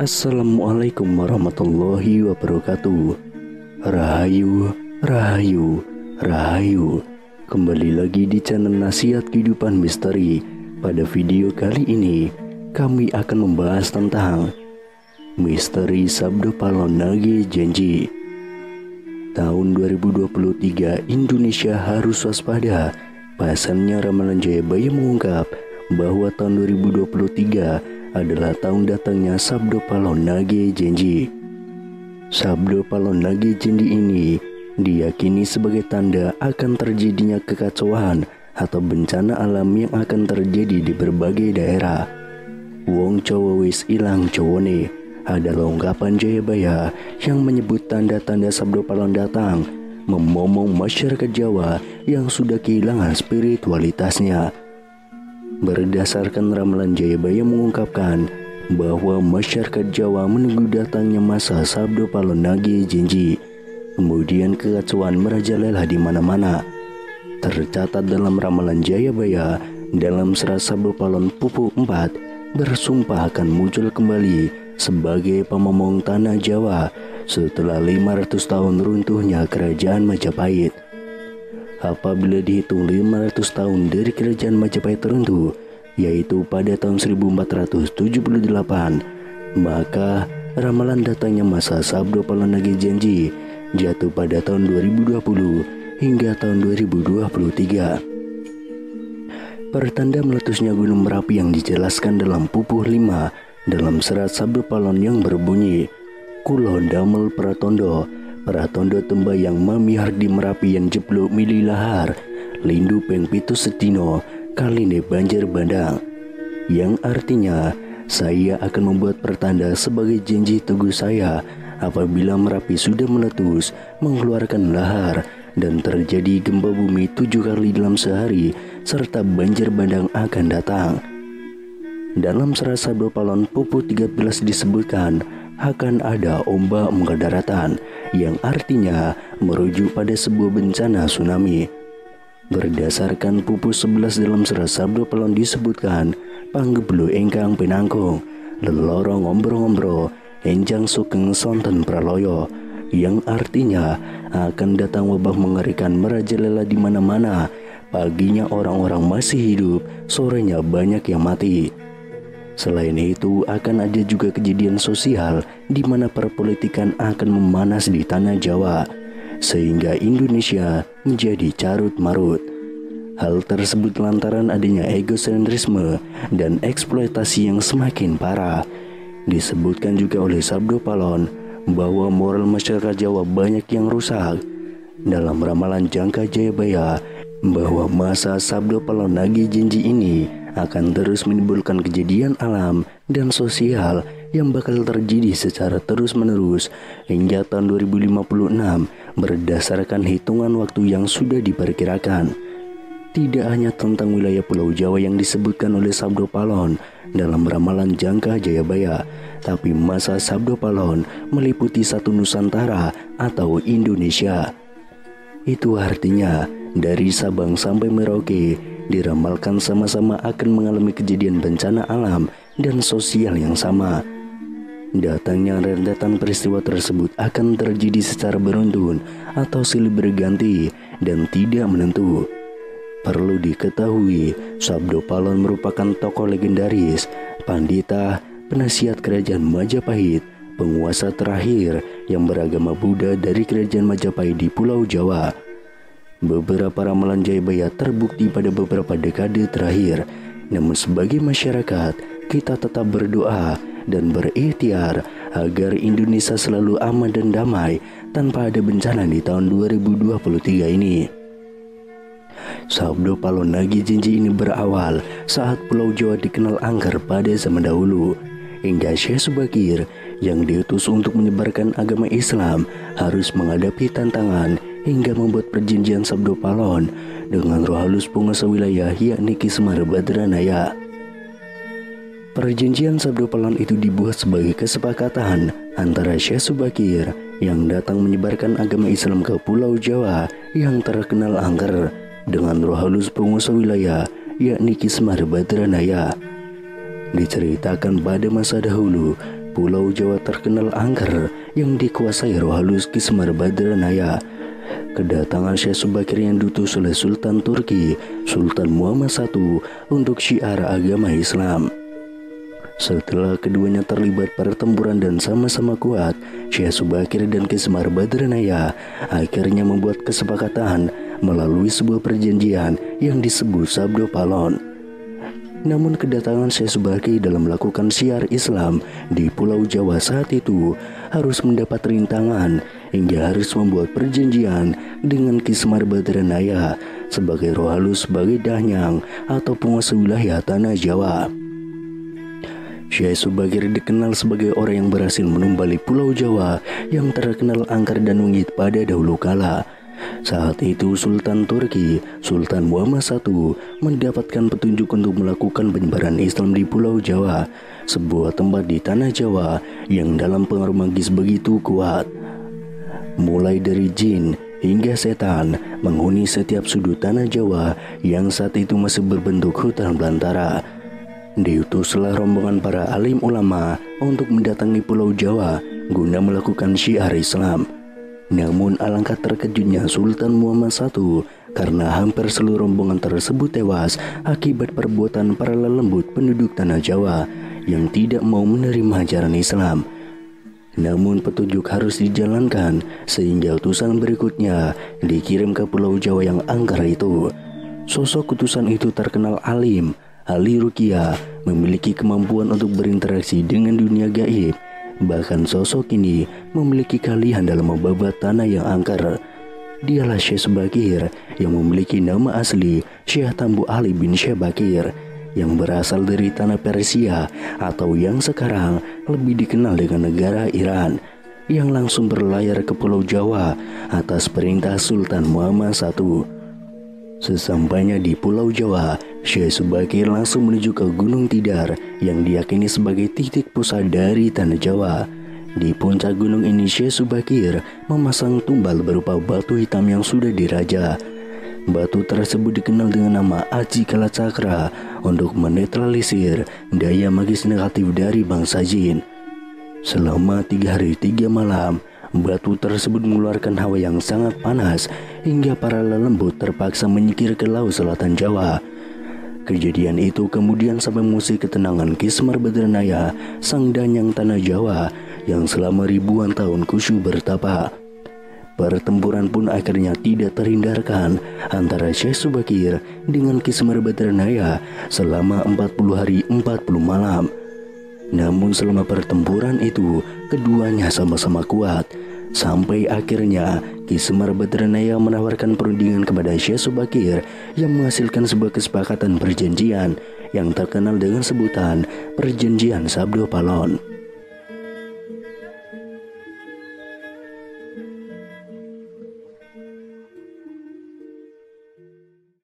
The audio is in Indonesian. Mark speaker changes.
Speaker 1: Assalamualaikum warahmatullahi wabarakatuh. Rahayu, Rahayu, Rahayu. Kembali lagi di channel Nasihat Kehidupan Misteri. Pada video kali ini kami akan membahas tentang misteri Sabdo Palon Nage Janji. Tahun 2023 Indonesia harus waspada. Pasalnya ramalan Jayabaya mengungkap bahwa tahun 2023 adalah tahun datangnya Sabdo Palon Nage Janji. Sabdo Palon Nage Janji ini diyakini sebagai tanda akan terjadinya kekacauan atau bencana alam yang akan terjadi di berbagai daerah. Wong Cowo wis ilang cowone adalah ungkapan Jayabaya yang menyebut tanda-tanda Sabdo Palon datang, memomong masyarakat Jawa yang sudah kehilangan spiritualitasnya. Berdasarkan ramalan Jayabaya mengungkapkan bahwa masyarakat Jawa menunggu datangnya masa Sabdo Palon Nage Janji. Kemudian kekacauan merajalela di mana-mana. Tercatat dalam ramalan Jayabaya dalam serat Sabdo Palon Pupuk 4 bersumpah akan muncul kembali sebagai pemomong tanah Jawa setelah 500 tahun runtuhnya kerajaan Majapahit. Apabila dihitung 500 tahun dari kerajaan Majapahit runtuh, yaitu pada tahun 1478, maka ramalan datangnya masa Sabdo Palon Nage Janji jatuh pada tahun 2020 hingga tahun 2023. Pertanda meletusnya Gunung Merapi yang dijelaskan dalam Pupuh 5 dalam serat Sabdo Palon yang berbunyi, Kulo damel pratondo, pratondo tembayang mamihar di Merapi yang jeblok mili lahar, lindu peng pitu setino, kaline banjir bandang. Yang artinya, saya akan membuat pertanda sebagai janji teguh saya apabila Merapi sudah meletus, mengeluarkan lahar, dan terjadi gempa bumi 7 kali dalam sehari, serta banjir bandang akan datang. Dalam serat Sabdo Palon Pupuk 13 disebutkan akan ada ombak muka daratan, yang artinya merujuk pada sebuah bencana tsunami. Berdasarkan Pupuh 11 dalam serat Sabdo Palon disebutkan panggeblu engkang penangkung, lelorong ombro-ombro, enjang sugeng sonten praloyo, yang artinya akan datang wabah mengerikan merajalela di mana-mana. Paginya orang-orang masih hidup, sorenya banyak yang mati. Selain itu akan ada juga kejadian sosial di mana perpolitikan akan memanas di tanah Jawa, sehingga Indonesia menjadi carut marut. Hal tersebut lantaran adanya egosentrisme dan eksploitasi yang semakin parah. Disebutkan juga oleh Sabdo Palon bahwa moral masyarakat Jawa banyak yang rusak. Dalam ramalan jangka Jayabaya bahwa masa Sabdo Palon Nage Janji ini akan terus menimbulkan kejadian alam dan sosial yang bakal terjadi secara terus-menerus hingga tahun 2056 berdasarkan hitungan waktu yang sudah diperkirakan. Tidak hanya tentang wilayah Pulau Jawa yang disebutkan oleh Sabdo Palon dalam ramalan jangka Jayabaya, tapi masa Sabdo Palon meliputi satu Nusantara atau Indonesia. Itu artinya dari Sabang sampai Merauke diramalkan sama-sama akan mengalami kejadian bencana alam dan sosial yang sama. Datangnya rentetan peristiwa tersebut akan terjadi secara beruntun atau silih berganti dan tidak menentu. Perlu diketahui, Sabdo Palon merupakan tokoh legendaris, pandita, penasihat kerajaan Majapahit, penguasa terakhir yang beragama Buddha dari kerajaan Majapahit di Pulau Jawa. Beberapa ramalan Jayabaya terbukti pada beberapa dekade terakhir. Namun sebagai masyarakat, kita tetap berdoa dan berikhtiar agar Indonesia selalu aman dan damai tanpa ada bencana di tahun 2023 ini. Sabdo Palon Nage Janji ini berawal saat Pulau Jawa dikenal angker pada zaman dahulu, hingga Syekh Subakir yang diutus untuk menyebarkan agama Islam harus menghadapi tantangan hingga membuat perjanjian Sabdo Palon dengan roh halus penguasa wilayah yakni Ki Semar Badranaya. Perjanjian Sabdo Palon itu dibuat sebagai kesepakatan antara Syekh Subakir yang datang menyebarkan agama Islam ke Pulau Jawa yang terkenal angker dengan roh halus penguasa wilayah yakni Ki Semar Badranaya. Diceritakan pada masa dahulu, Pulau Jawa terkenal angker yang dikuasai roh halus Ki Semar Badranaya. Kedatangan Syekh Subakir yang diutus oleh Sultan Turki, Sultan Muhammad I untuk syiar agama Islam. Setelah keduanya terlibat pertempuran dan sama-sama kuat, Syekh Subakir dan Ki Semar Badranaya akhirnya membuat kesepakatan melalui sebuah perjanjian yang disebut Sabdo Palon. Namun kedatangan Syekh Subakir dalam melakukan syiar Islam di Pulau Jawa saat itu harus mendapat rintangan hingga harus membuat perjanjian dengan Ki Semar Badranaya sebagai roh halus sebagai Danyang atau penguasa wilayah tanah Jawa. Syekh Subakir dikenal sebagai orang yang berhasil menumbali Pulau Jawa yang terkenal angker dan wengit pada dahulu kala. Saat itu Sultan Turki, Sultan Muhammad I mendapatkan petunjuk untuk melakukan penyebaran Islam di Pulau Jawa, sebuah tempat di tanah Jawa yang dalam pengaruh magis begitu kuat. Mulai dari jin hingga setan menghuni setiap sudut tanah Jawa yang saat itu masih berbentuk hutan belantara. Diutuslah rombongan para alim ulama untuk mendatangi Pulau Jawa guna melakukan syiar Islam. Namun alangkah terkejutnya Sultan Muhammad I karena hampir seluruh rombongan tersebut tewas akibat perbuatan para lelembut penduduk tanah Jawa yang tidak mau menerima ajaran Islam. Namun petunjuk harus dijalankan sehingga utusan berikutnya dikirim ke Pulau Jawa yang angker itu. Sosok utusan itu terkenal alim, ahli ruqyah, memiliki kemampuan untuk berinteraksi dengan dunia gaib. Bahkan sosok ini memiliki keahlian dalam membabat tanah yang angker. Dialah Syekh Subakir yang memiliki nama asli Syekh Tambu Ali bin Syekh Bakir yang berasal dari tanah Persia atau yang sekarang lebih dikenal dengan negara Iran, yang langsung berlayar ke Pulau Jawa atas perintah Sultan Muhammad I. Sesampainya di Pulau Jawa, Syekh Subakir langsung menuju ke Gunung Tidar yang diyakini sebagai titik pusat dari tanah Jawa. Di puncak gunung ini Syekh Subakir memasang tumbal berupa batu hitam yang sudah diraja. Batu tersebut dikenal dengan nama Aji Kalacakra untuk menetralisir daya magis negatif dari bangsa jin. Selama 3 hari 3 malam, batu tersebut mengeluarkan hawa yang sangat panas hingga para lelembut terpaksa menyingkir ke laut selatan Jawa. Kejadian itu kemudian sampai mengusik ketenangan Ki Semar Badranaya, sang Danyang tanah Jawa yang selama ribuan tahun khusyuk bertapa. Pertempuran pun akhirnya tidak terhindarkan antara Syekh Subakir dengan Ki Semar Badranaya selama 40 hari 40 malam. Namun selama pertempuran itu keduanya sama-sama kuat, sampai akhirnya Ki Semar Badranaya menawarkan perundingan kepada Syekh Subakir yang menghasilkan sebuah kesepakatan perjanjian yang terkenal dengan sebutan Perjanjian Sabdo Palon.